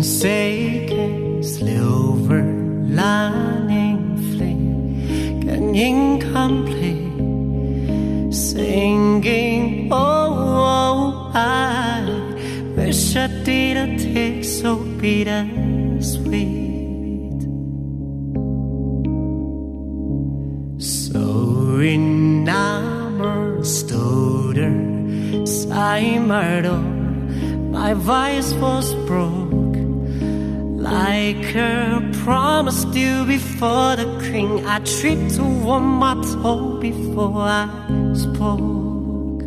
forsaken silver lining flame can incomplete singing. Oh, I wish I didn't take so bittersweet. So enamored, stutter, simardo. My voice was broke, like a promise due before the king. I tripped to warm my toe before I spoke.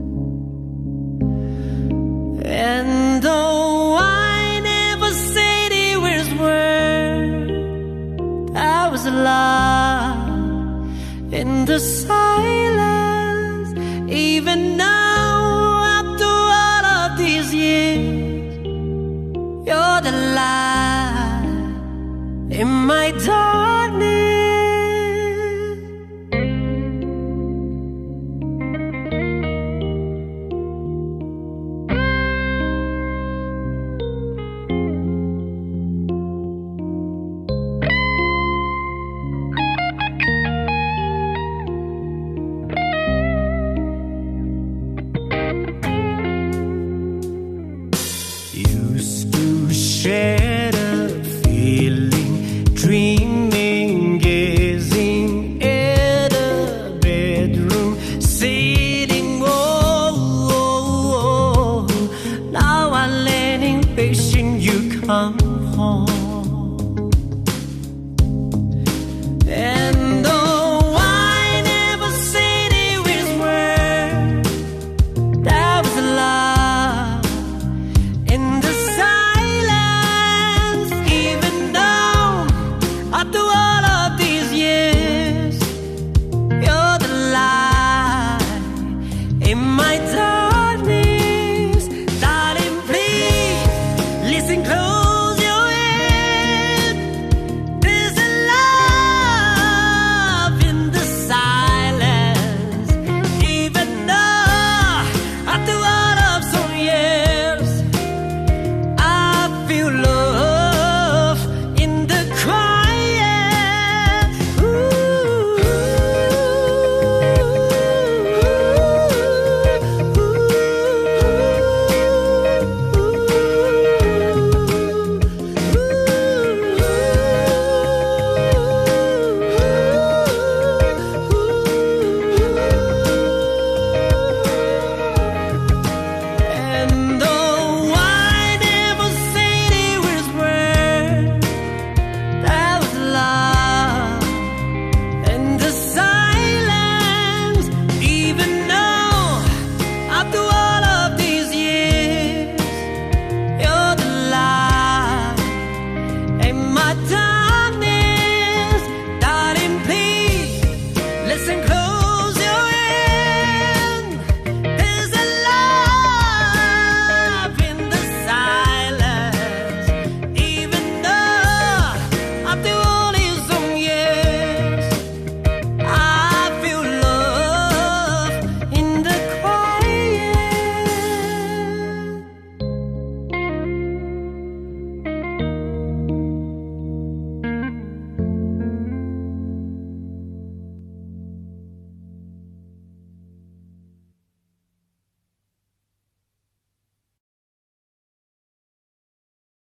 And though I never said it was word, I was alive in the silence. Even now, after all of these years, you're the light in my dark.